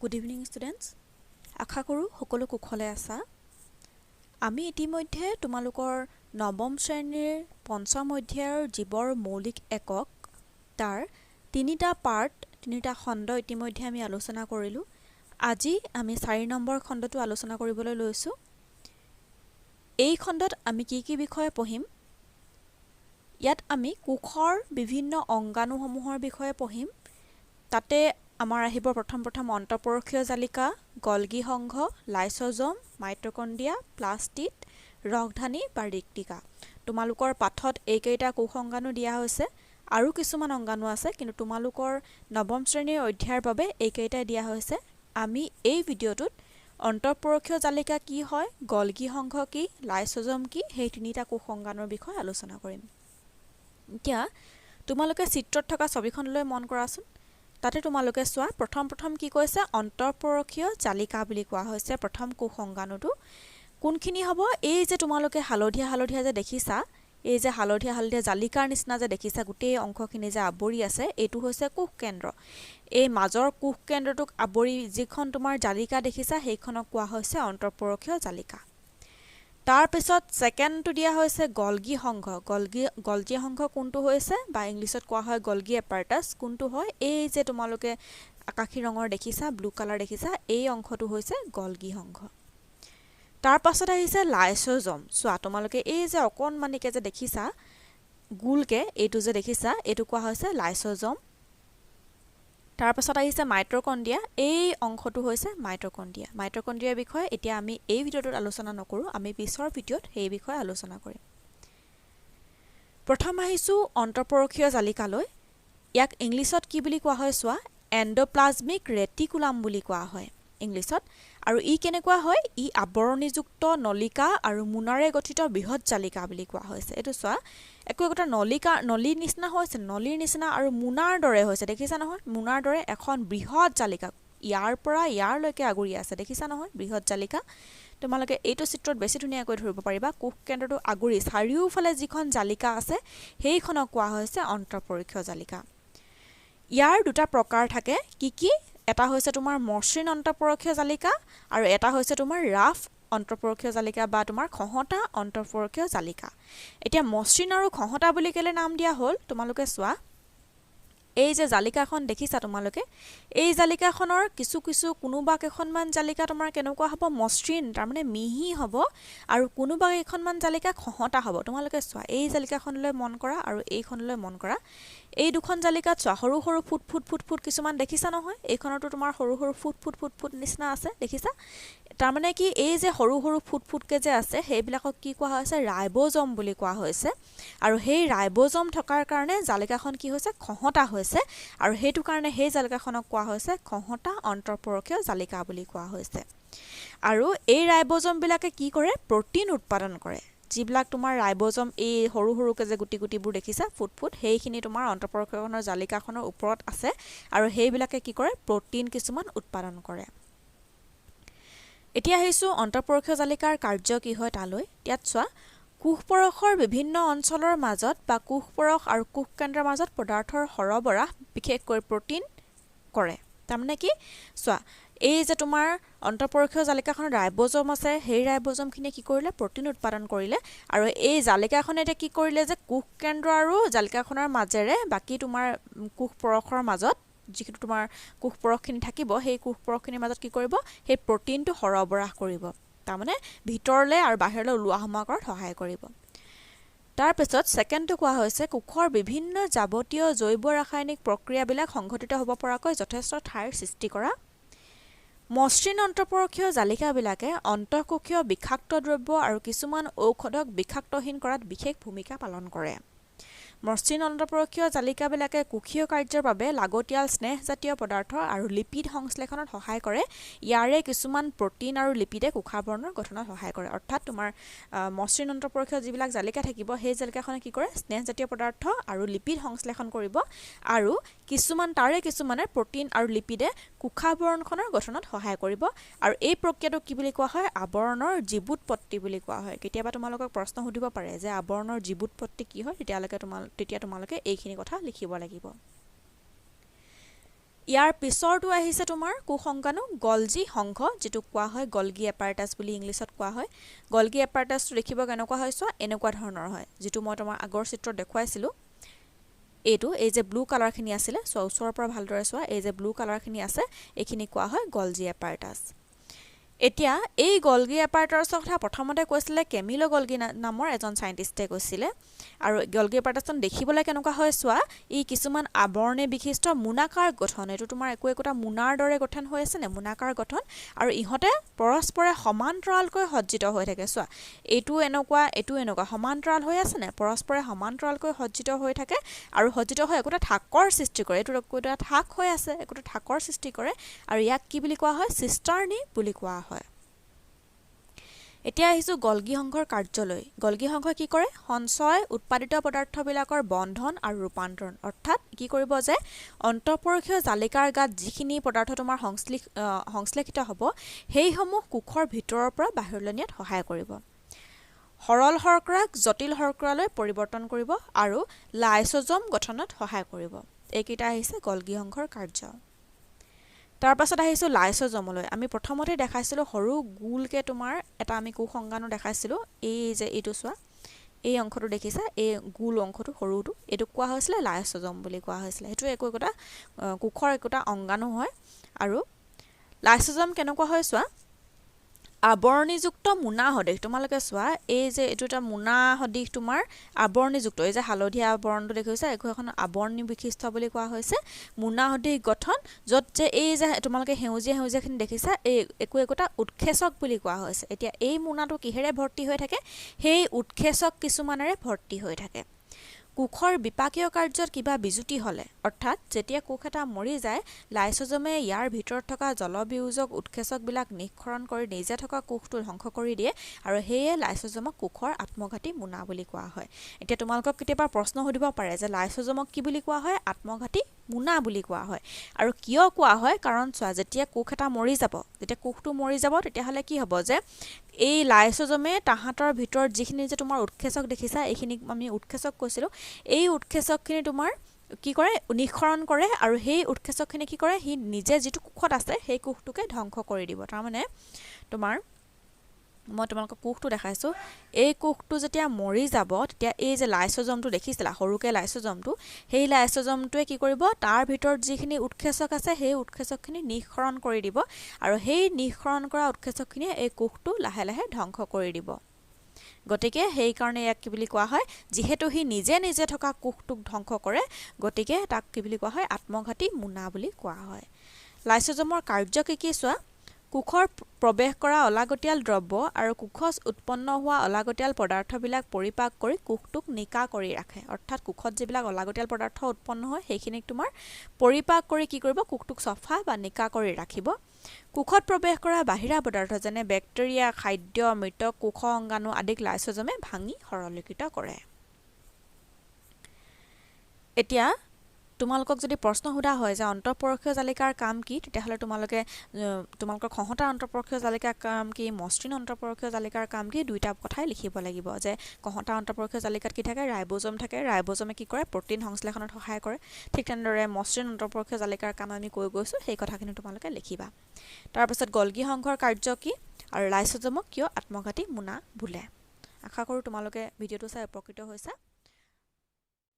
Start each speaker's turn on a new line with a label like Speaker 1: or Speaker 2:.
Speaker 1: Good evening students আশা কৰোঁ সকলো কুশলে আছা আমি ইতিমধ্যে তোমালোকৰ নৱম শ্ৰেণীৰ পঞ্চম অধ্যায়ৰ জীৱৰ মৌলিক একক তাৰ তিনিটা পাৰ্ট তিনিটা খণ্ড ইতিমধ্যে আমি আলোচনা কৰিলোঁ আজি আমি 4 নম্বৰ খণ্ডটো আলোচনা কৰিবলৈ লৈছোঁ এই খণ্ডত আমি কি বিষয়ে পঢ়িম ইয়াত আমি কোষৰ বিভিন্ন অংগাণুসমূহৰ বিষয়ে পঢ়িম তাতে আমাৰ আহিব প্ৰথম অন্তঃপৰশীয় জালিকা গলগি সংঘ লাইসোজোম মাইটোকন্ড্ৰিয়া প্লাস্টিড ৰসধানী বা ৰিক্তিকা তোমালোকৰ পাঠত এইকেইটা কোষ অংগাণু দিয়া হৈছে আৰু কিছুমান অংগাণু আছে কিন্তু তোমালোকৰ নৱম শ্ৰেণীৰ অধ্যায়ৰ বাবে এইকেইটা দিয়া হৈছে আমি এই ভিডিঅ'টোত অন্তঃপৰশীয় জালিকা কি হয় গলগি সংঘ কি লাইসোজোম কি সেই তিনিটা কোষ অংগাণুৰ বিষয়ে আলোচনা কৰিম এতিয়া তোমালোকে চিত্ৰত থকা ছবিখনলৈ মন কৰাচোন তাতে তোমালোকে চোৱা প্ৰথম কি কৈছে অন্তঃপৰশীয় জালিকা বুলি কোৱা হৈছে প্ৰথম কোষ অংগাণুটো কোনখিনি হ'ব এই যে তোমালোকে হালধীয়া যে দেখিছা এই যে হালধীয়া জালিকাৰ নিচিনা যে দেখিছা গোটেই অংশখিনি যে আৱৰি আছে এইটো হৈছে কোষ কেন্দ্ৰ এই মাজৰ কোষ কেন্দ্ৰটোক আৱৰি যিখন তোমাৰ জালিকা দেখিছা সেইখনক কোৱা হৈছে অন্তঃপৰশীয় জালিকা তাৰ পিছত সেকেন্ডটো দিয়া হৈছে গলগি সংঘ গলগি সংঘ কোনটো হৈছে বা ইংলিছত কোৱা হয় গলগি এপাৰ্টাছ কোনটো হয় এই যে তোমালোকে আকাশী ৰঙৰ দেখিছা ব্লু কালাৰ দেখিছা এই অংশটো হৈছে গলগি সংঘ তাৰ পাছত আহিছে লাইসোজোম চোৱা তোমালোকে এই যে অকনমানিকে যে দেখিছা গুলকে এইটো যে দেখিছা এইটো কোৱা হৈছে লাইসোজোম তাৰ পাছত আহিছে মাইটোকন্ড্ৰিয়া এই অংশটো হৈছে মাইটোকন্ড্ৰিয়াৰ বিষয়ে এতিয়া আমি এই ভিডিঅ'টোত আলোচনা নকৰো আমি পিছৰ ভিডিঅ'ত এই বিষয়ে আলোচনা কৰিম প্ৰথম আহিছো অন্তঃপৰশীয় জালিকালৈ ইয়াক ইংলিছত কি বুলি কোৱা হয় চোৱা এণ্ডোপ্লাজমিক ৰেটিকুলাম বুলি কোৱা হয় ইংলিছত আৰু ই কেনেকুৱা হয় ই আৱৰণীযুক্ত নলিকা আৰু মুনাৰে গঠিত বৃহৎ জালিকা বুলি কোৱা হৈছে এইটো চোৱা একোটা নলীৰ নিচিনা হৈছে নলীৰ নিচিনা আৰু মুনাৰ দৰে হৈছে দেখিছা নহয় মুনাৰ দৰে এখন বৃহৎ জালিকা ইয়াৰ পৰা ইয়াৰলৈকে আগুৰি আছে দেখিছা নহয় বৃহৎ জালিকা তোমালোকে এইটো চিত্ৰত বেছি ধুনীয়াকৈ ধৰিব পাৰিবা কোষ কেন্দ্ৰটো আগুৰি চাৰিওফালে যিখন জালিকা আছে সেইখনক কোৱা হৈছে অন্তঃপৰশীয় জালিকা ইয়াৰ দুটা প্ৰকাৰ থাকে কি এটা হৈছে তোমাৰ মসৃণ অন্তঃপৰশীয় জালিকা আৰু এটা হৈছে তোমাৰ ৰাফ অন্তঃপৰশীয় জালিকা বা তোমাৰ খহটা অন্তঃপৰশীয় জালিকা এতিয়া মসৃণ আৰু খহটা বুলি কেলে নাম দিয়া হ'ল তোমালোকে চোৱা এই যে জালিকাখন দেখিছা তোমালোকে এই জালিকাখনৰ কিছু কোনোবা কেইখনমান জালিকা তোমাৰ কেনেকুৱা হ'ব মসৃণ তাৰ মানে মিহি হ'ব আৰু কোনোবা কেইখনমান জালিকা খহটা হ'ব তোমালোকে চোৱা এই জালিকাখনলৈ মন কৰা আৰু এইখনলৈ মন কৰা এই দুখন জালিকাত চোৱা সৰু ফুট কিছুমান দেখিছা নহয় এইখনতো তোমাৰ সৰু ফুট নিচিনা আছে দেখিছা তাৰ মানে কি এই যে সৰু ফুটকে যে আছে সেইবিলাকক কি কোৱা হৈছে ৰাইবোজম বুলি কোৱা হৈছে আৰু সেই ৰাইবোজম থকাৰ কাৰণে জালিকাখন কি হৈছে খহটা হৈছে আৰু সেইটো কাৰণে সেই জালিকাখনক কোৱা হৈছে খহটা অন্তঃপৰশীয় জালিকা বুলি কোৱা হৈছে আৰু এই ৰাইবোজম বিলাকে কি কৰে প্ৰটিন উৎপাদন কৰে যিবিলাক তোমাৰ ৰাইবোজম এই সৰুকে যে গুটিবোৰ দেখিছা ফুট সেইখিনি তোমাৰ অন্তঃপৰশীয়খনৰ জালিকাখনৰ ওপৰত আছে আৰু সেইবিলাকে কি কৰে প্ৰটিন কিছুমান উৎপাদন কৰে এতিয়া আহিছো অন্তঃপৰশীয় জালিকাৰ কাৰ্য কি হয় তালৈ ইয়াত চোৱা কোষপৰশৰ বিভিন্ন অঞ্চলৰ মাজত বা কোষপৰশ আৰু কোষ কেন্দ্ৰৰ মাজত পদাৰ্থৰ সৰবৰাহ বিশেষকৈ প্ৰটিন কৰে তাৰমানে কি চোৱা এই যে তোমাৰ অন্তঃপৰশীয় জালিকাখনৰ ৰাইবোজম আছে সেই ৰাইবোজমখিনি কি কৰিলে প্ৰটিন উৎপাদন কৰিলে আৰু এই জালিকাখনে এতিয়া কি কৰিলে যে কোষ কেন্দ্ৰ আৰু জালিকাখনৰ মাজেৰে বাকি তোমাৰ কোষপৰশৰ মাজত যিটো তোমাৰ কোষপৰশখিনি থাকিব সেই কোষপৰশখিনিৰ মাজত কি কৰিব সেই প্ৰটিনটো সৰবৰাহ কৰিব তাৰমানে ভিতৰলে আৰু বাহিৰলৈ ওলোৱা সোমোৱা কৰাত সহায় কৰিব তাৰ পিছত সেকেন্ডটো কোৱা হৈছে কোষৰ বিভিন্ন যাৱতীয় জৈৱ ৰাসায়নিক প্ৰক্ৰিয়াবিলাক সংঘটিত হ'ব পৰাকৈ যথেষ্ট ঠাইৰ সৃষ্টি কৰা মসৃণ অন্তঃপৰশীয় জালিকাবিলাকে অন্তঃকোষীয় বিষাক্ত দ্ৰব্য আৰু কিছুমান ঔষধক বিষাক্তহীন কৰাত বিশেষ ভূমিকা পালন কৰে মসৃণ অন্তঃপৰশীয় জালিকাবিলাকে কোষীয় কাৰ্যৰ বাবে লাগতিয়াল স্নেহজাতীয় পদাৰ্থ আৰু লিপিড সংশ্লেষণত সহায় কৰে ইয়াৰে কিছুমান প্ৰটিন আৰু লিপিডে কোষাৱৰণৰ গঠনত সহায় কৰে অৰ্থাৎ তোমাৰ মসৃণ অন্তঃপৰশীয় যিবিলাক জালিকা থাকিব সেই জালিকাখনে কি কৰে স্নেহজাতীয় পদাৰ্থ আৰু লিপিড সংশ্লেষণ কৰিব আৰু কিছুমানে প্ৰটিন আৰু লিপিডে কোষাৱৰণখনৰ গঠনত সহায় কৰিব আৰু এই প্ৰক্ৰিয়াটো কি বুলি কোৱা হয় আৱৰণৰ জীৱুৎপত্তি বুলি কোৱা হয় কেতিয়াবা তোমালোকক প্ৰশ্ন সুধিব পাৰে যে আৱৰণৰ জীৱুৎপত্তি কি হয় তেতিয়া তোমালোকে এইখিনি কথা লিখিব লাগিব ইয়াৰ পিছৰটো আহিছে তোমাৰ কোষংগাণু গলজি সংঘ, যিটো কোৱা হয় গলগি এপাৰেটাছ বুলি ইংলিছত কোৱা হয়। গলগি এপাৰেটাছটো দেখিব কেনেকুৱা হয় চোৱা, এনেকুৱা ধৰণৰ হয়, যিটো মই তোমাৰ আগৰ চিত্ৰত দেখুৱাইছিলোঁ। এই যে ব্লু কালাৰখিনি আছিলে, চোৱা ওচৰৰ পৰা ভালদৰে চোৱা, এই যে ব্লু কালাৰখিনি আছে, এইখিনি কোৱা হয় গলজি এপাৰেটাছ। এতিয়া এই গলগি এপাৰেটাছৰ কথা প্ৰথমতে কৈছিলে কেমিলো গলগি নামৰ এজন চাইণ্টিষ্টে কৈছিলে। আৰু গলগি এপাৰেটাছখন দেখিবলৈ কেনেকুৱা হয় চোৱা, ই কিছুমান আৱৰণে বিশিষ্ট মোনাকাৰ গঠন, এইটো তোমাৰ একোটা মোনাৰ দৰে গঠন হৈ আছে নে, মোনাকাৰ গঠন, আৰু ইহঁতে পৰস্পৰে সমান্তৰালকৈ সজ্জিত হৈ থাকে। চোৱা এইটো এনেকুৱা সমান্তৰাল হৈ আছে নে, পৰস্পৰে সমান্তৰালকৈ সজ্জিত হৈ থাকে আৰু সজ্জিত হৈ একোটা থাকৰ সৃষ্টি কৰে। এইটো একোটা থাক হৈ আছে, একোটা থাকৰ সৃষ্টি কৰে, আৰু ইয়াক কি বুলি কোৱা হয়, চিষ্টাৰ্নি বুলি কোৱা হয়। এতিয়া আহিছোঁ গলগি সংঘৰ কাৰ্যলৈ। গলগি সংঘই কি কৰে, সঞ্চয় উৎপাদিত পদাৰ্থবিলাকৰ বন্ধন আৰু ৰূপান্তৰণ, অৰ্থাৎ কি কৰিব যে অন্তঃপৰশীয় জালিকাৰ গাত যিখিনি পদাৰ্থ তোমাৰ সংশ্লেষিত হ'ব, সেইসমূহ কোষৰ ভিতৰৰ পৰা বাহিৰলৈ নিয়াত সহায় কৰিব। সৰল শৰ্কৰাক জটিল শৰ্কৰালৈ পৰিৱৰ্তন কৰিব আৰু লাইচোজোম গঠনত সহায় কৰিব। এইকেইটা আহিছে গলগি সংঘৰ কাৰ্য। তাৰ পাছত আহিছোঁ লাইচোজোমলৈ। আমি প্ৰথমতে দেখাইছিলোঁ সৰু গোলকৈ তোমাৰ এটা আমি কোষংগাণু দেখাইছিলোঁ, এই যে এইটো চোৱা, এই অংশটো দেখিছা, এই গোল অংশটো সৰুটো, এইটোক কোৱা হৈছিলে লাইচোজোম বুলি কোৱা হৈছিলে। সেইটো একোটা কোষৰ একোটা অংগাণু হয়। আৰু লাইচোজোম কেনেকুৱা হয় চোৱা, আৱৰণীযুক্ত মোনা সদৃশ। তোমালোকে চোৱা এই যে এইটো এটা মোনা সদৃশ তোমাৰ আৱৰণীযুক্ত, এই যে হালধীয়া আৱৰণটো দেখিছা, এখন আৱৰণী বিশিষ্ট বুলি কোৱা হৈছে, মোনা সদৃশ গঠন, য'ত যে এই যে তোমালোকে সেউজীয়াখিনি দেখিছা, এই একোটা উৎক্ষেচক বুলি কোৱা হৈছে। এতিয়া এই মোনাটো কিহেৰে ভৰ্তি হৈ থাকে, সেই উৎক্ষেচক কিছুমানেৰে ভৰ্তি হৈ থাকে। কোষৰ বিপাকীয় কাৰ্যত কিবা বিজুতি হ'লে, অৰ্থাৎ যেতিয়া কোষ এটা মৰি যায়, লাইচোজোমে ইয়াৰ ভিতৰত থকা জলবিয়োজক উৎক্ষেচকবিলাক নিঃসৰণ কৰি নিজে থকা কোষটো ধ্বংস কৰি দিয়ে, আৰু সেয়ে লাইচোজোমক কোষৰ আত্মঘাতী মোনা বুলি কোৱা হয়। এতিয়া তোমালোকক কেতিয়াবা প্ৰশ্ন সুধিব পাৰে যে লাইচোজোমক কি বুলি কোৱা হয়, আত্মঘাতী মোনা বুলি কোৱা হয়। আৰু কিয় কোৱা হয়, কাৰণ চোৱা যেতিয়া কোষ এটা মৰি যাব, যেতিয়া কোষটো মৰি যাব, তেতিয়াহ'লে কি হ'ব যে এই লাইচোজোমে তাহাঁতৰ ভিতৰত যিখিনি যে তোমাৰ উৎক্ষেচক দেখিছা, এইখিনিক আমি উৎক্ষেচক কৈছিলোঁ, এই উৎক্ষেচকখিনি তোমাৰ কি কৰে, নিঃসৰণ কৰে, আৰু সেই উৎক্ষেচকখিনি কি কৰে, সি নিজে যিটো কোষত আছে সেই কোষটোকে ধ্বংস কৰি দিব। তাৰমানে মই তোমালোকক কোষটো দেখাইছোঁ, এই কোষটো যেতিয়া মৰি যাব, তেতিয়া এই যে লাইচোজোমটো দেখিছিলা সৰুকৈ লাইচোজোমটো, সেই লাইচোজোমটোৱে কি কৰিব, তাৰ ভিতৰত যিখিনি উৎক্ষেচক আছে সেই উৎক্ষেচকখিনি নিঃসৰণ কৰি দিব, আৰু সেই নিঃসৰণ কৰা উৎক্ষেচকখিনিয়ে এই কোষটো লাহে লাহে ধ্বংস কৰি দিব। গতিকে সেইকাৰণে ইয়াক কি বুলি কোৱা হয়, যিহেতু সি নিজে থকা কোষটোক ধ্বংস কৰে, গতিকে তাক কি বুলি কোৱা হয়, আত্মঘাতী মোনা বুলি কোৱা হয়। লাইচোজোমৰ কাৰ্য কি চোৱা, কোষৰ প্ৰৱেশ কৰা অলাগতিয়াল দ্ৰব্য আৰু কোষত উৎপন্ন হোৱা অলাগতিয়াল পদাৰ্থবিলাক পৰিপাক কৰি কোষটোক নিকা কৰি ৰাখে। অৰ্থাৎ কোষত যিবিলাক অলাগতিয়াল পদাৰ্থ উৎপন্ন হয়, সেইখিনিক তোমাৰ পৰিপাক কৰি কি কৰিব, কোষটোক চফা বা নিকা কৰি ৰাখিব। কোষত প্ৰৱেশ কৰা বাহিৰা পদাৰ্থ যেনে বেক্টেৰিয়া, খাদ্য, মৃত কোষ অংগাণু আদিক লাইচোজোমে ভাঙি সৰলীকৃত কৰে। এতিয়া তোমালোকক যদি প্ৰশ্ন সোধা হয় যে অন্তঃপৰশীয় জালিকাৰ কাম কি, তেতিয়াহ'লে তোমালোকৰ খহটা অন্তঃপৰশীয় জালিকাৰ কাম কি, মসৃণ অন্তঃপৰশীয় জালিকাৰ কাম কি, দুইটা কথাই লিখিব লাগিব। যে খহটা অন্তঃপৰশীয় জালিকাত কি থাকে, ৰাইবোজোম থাকে, ৰাইবোজোমে কি কৰে, প্ৰ'টিন সংশ্লেষণত সহায় কৰে। ঠিক তেনেদৰে মসৃণ অন্তঃপৰশীয় জালিকাৰ কাম আমি কৈ গৈছোঁ, সেই কথাখিনি তোমালোকে লিখিবা। তাৰপিছত গলগি সংঘৰ কাৰ্য কি, আৰু লাইচোজোমক কিয় আত্মঘাতী মোনা বোলে। আশা কৰোঁ তোমালোকে ভিডিঅ'টো চাই উপকৃত হৈছা।